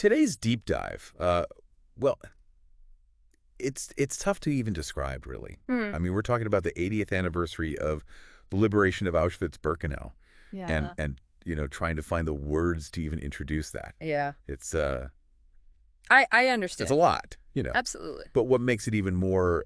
today's deep dive, well, it's tough to even describe, really. I mean, we're talking about the 80th anniversary of the liberation of Auschwitz-Birkenau, Yeah. and trying to find the words to even introduce that. Yeah. It's I understand. it's a lot, Absolutely. But what makes it even more,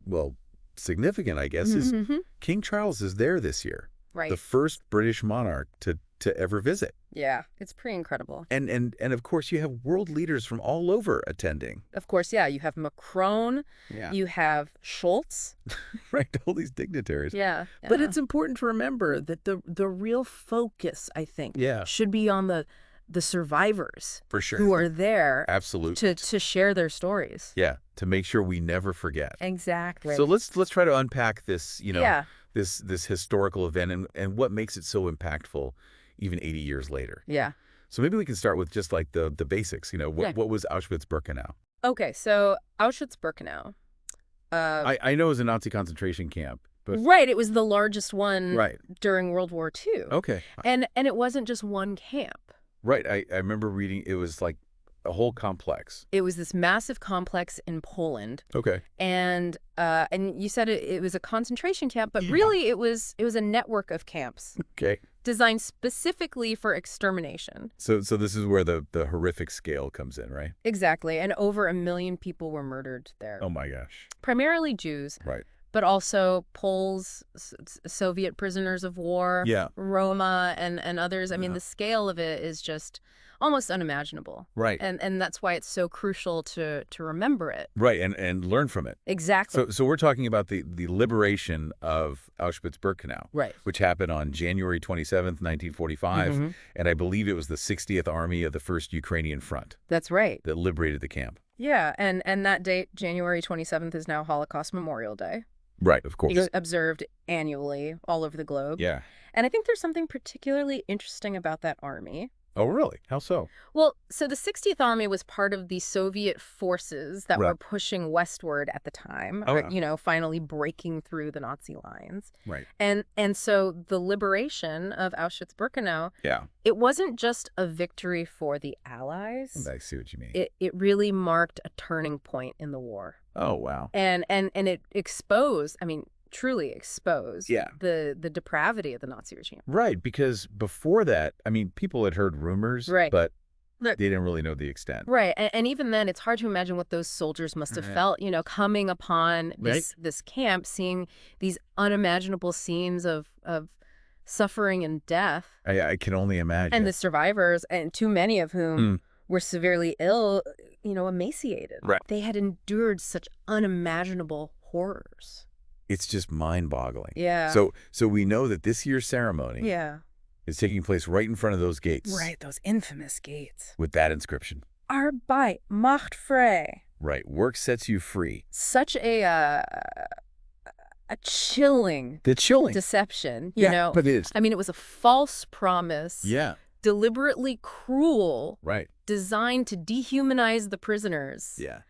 well, significant, I guess, is King Charles is there this year. Right. The first British monarch to ever visit. Yeah. It's pretty incredible. And of course, you have world leaders from all over attending. Of course, yeah. You have Macron. Yeah. You have Schultz. Right, all these dignitaries. Yeah. But it's important to remember that the real focus, I think, Yeah. should be on the survivors For sure. who are there Absolutely. to share their stories. Yeah, to make sure we never forget. Exactly. So let's try to unpack this, Yeah. this historical event and what makes it so impactful even 80 years later. Yeah. So maybe we can start with just like the basics, what was Auschwitz-Birkenau? Okay, so Auschwitz-Birkenau. I know it was a Nazi concentration camp, but Right, it was the largest one right. during World War II. Okay. And it wasn't just one camp. Right, I remember reading it was like a whole complex. It was this massive complex in Poland. Okay. And you said it was a concentration camp, but really it was a network of camps Okay. designed specifically for extermination. So this is where the horrific scale comes in, right? Exactly. And over 1 million people were murdered there. Oh my gosh. Primarily Jews, Right. but also Poles, Soviet prisoners of war, Yeah. Roma, and others. I mean, the scale of it is just almost unimaginable. Right. And that's why it's so crucial to remember it. Right, and learn from it. Exactly. So we're talking about the liberation of Auschwitz-Birkenau, Right. which happened on January 27th, 1945, and I believe it was the 60th Army of the First Ukrainian Front That's right. that liberated the camp. Yeah, and that date, January 27th, is now Holocaust Memorial Day. Right, of course. It's observed annually all over the globe. Yeah. And I think there's something particularly interesting about that army. Oh, really? How so? Well, so the 60th Army was part of the Soviet forces that Right. were pushing westward at the time, Oh, or, yeah. Finally breaking through the Nazi lines. Right. And so the liberation of Auschwitz-Birkenau, Yeah. it wasn't just a victory for the Allies. I see what you mean. It really marked a turning point in the war. Oh, wow. And it exposed, truly exposed Yeah. the depravity of the Nazi regime. Right, because before that, people had heard rumors, Right. but Look- they didn't really know the extent. Right. And even then, it's hard to imagine what those soldiers must have felt, coming upon this camp, seeing these unimaginable scenes of suffering and death. I can only imagine. And the survivors, and too many of whom were severely ill, emaciated. Right. They had endured such unimaginable horrors. It's just mind-boggling. Yeah. So we know that this year's ceremony Yeah. is taking place right in front of those gates. Right. Those infamous gates. With that inscription. Arbeit macht frei. Right. Work sets you free. Such a chilling It's chilling. deception, but it is. it was a false promise. Yeah. Deliberately cruel, Right. designed to dehumanize the prisoners. Yeah.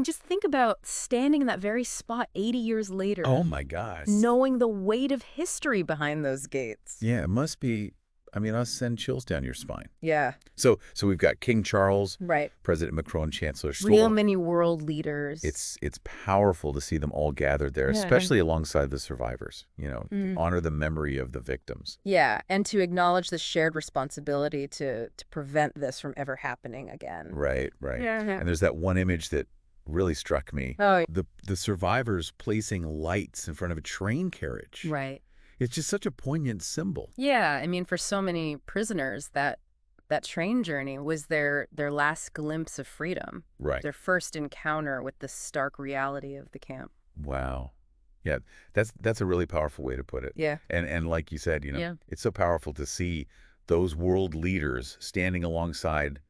Just think about standing in that very spot 80 years later. Oh, my gosh. Knowing the weight of history behind those gates. Yeah, it must be. I'll send chills down your spine. Yeah. So we've got King Charles, Right. President Macron, Chancellor Stoll. Real many world leaders. It's powerful to see them all gathered there, Yeah. especially alongside the survivors, to honor the memory of the victims. Yeah, and to acknowledge the shared responsibility to prevent this from ever happening again. Right. Yeah. And there's that one image that really struck me. Oh, The survivors placing lights in front of a train carriage. right. It's just such a poignant symbol. Yeah, for so many prisoners, that train journey was their last glimpse of freedom. Right. Their first encounter with the stark reality of the camp. Wow. Yeah, that's a really powerful way to put it. Yeah. And like you said, Yeah. it's so powerful to see those world leaders standing alongside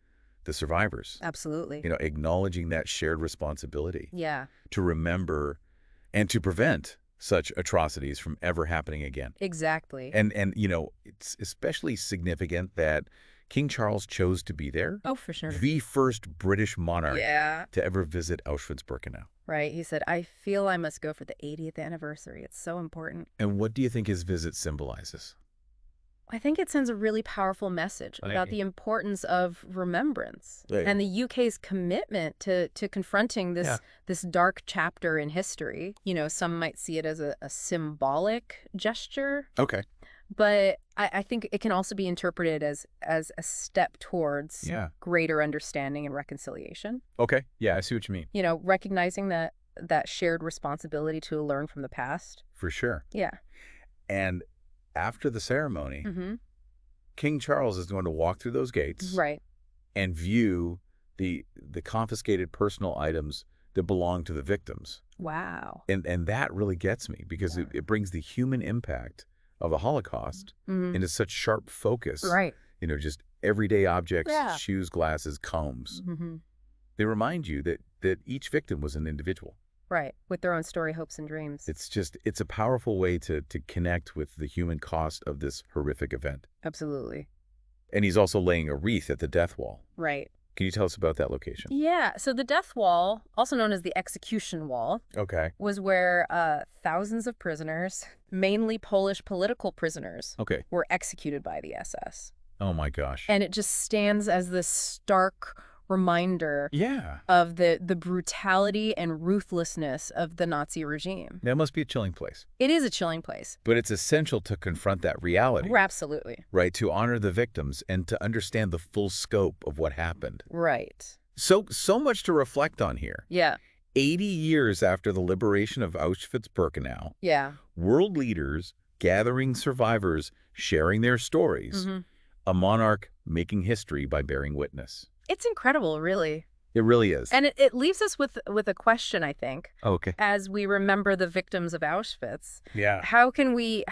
the survivors. Absolutely. Acknowledging that shared responsibility Yeah, to remember and to prevent such atrocities from ever happening again. exactly. And it's especially significant that King Charles chose to be there. Oh, for sure. The first British monarch Yeah. to ever visit Auschwitz-Birkenau. Right. He said, I feel I must go for the 80th anniversary. It's so important. And what do you think his visit symbolizes? I think it sends a really powerful message about the importance of remembrance and the UK's commitment to confronting this dark chapter in history. You know, some might see it as a symbolic gesture. Okay. But I think it can also be interpreted as a step towards greater understanding and reconciliation. Okay. Yeah, I see what you mean. You know, recognizing that shared responsibility to learn from the past. For sure. Yeah. And after the ceremony, King Charles is going to walk through those gates and view the confiscated personal items that belong to the victims. Wow. And that really gets me because it brings the human impact of the Holocaust into such sharp focus. Right. You know, just everyday objects, shoes, glasses, combs. They remind you that each victim was an individual. Right, with their own story, hopes, and dreams. It's a powerful way to connect with the human cost of this horrific event. Absolutely. And he's also laying a wreath at the death wall. Right. Can you tell us about that location? Yeah, so the death wall, also known as the execution wall, was where thousands of prisoners, mainly Polish political prisoners, were executed by the SS. Oh my gosh. And it just stands as this stark reminder of the brutality and ruthlessness of the Nazi regime. That must be a chilling place. It is a chilling place. But it's essential to confront that reality. Absolutely. Right, to honor the victims and to understand the full scope of what happened. Right. So much to reflect on here. Yeah. 80 years after the liberation of Auschwitz-Birkenau, world leaders gathering survivors, sharing their stories, a monarch making history by bearing witness. It's incredible, really. It really is. And it leaves us with a question, I think. Okay. As we remember the victims of Auschwitz. Yeah. How can we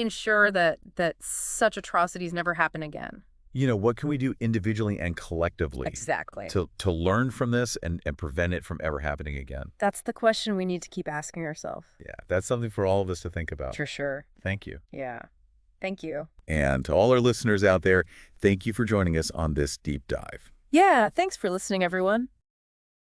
ensure that such atrocities never happen again? You know, what can we do individually and collectively? Exactly. To learn from this and prevent it from ever happening again? That's the question we need to keep asking ourselves. Yeah, that's something for all of us to think about. For sure. Thank you. Yeah. Thank you. And to all our listeners out there, thank you for joining us on this deep dive. Yeah, thanks for listening, everyone.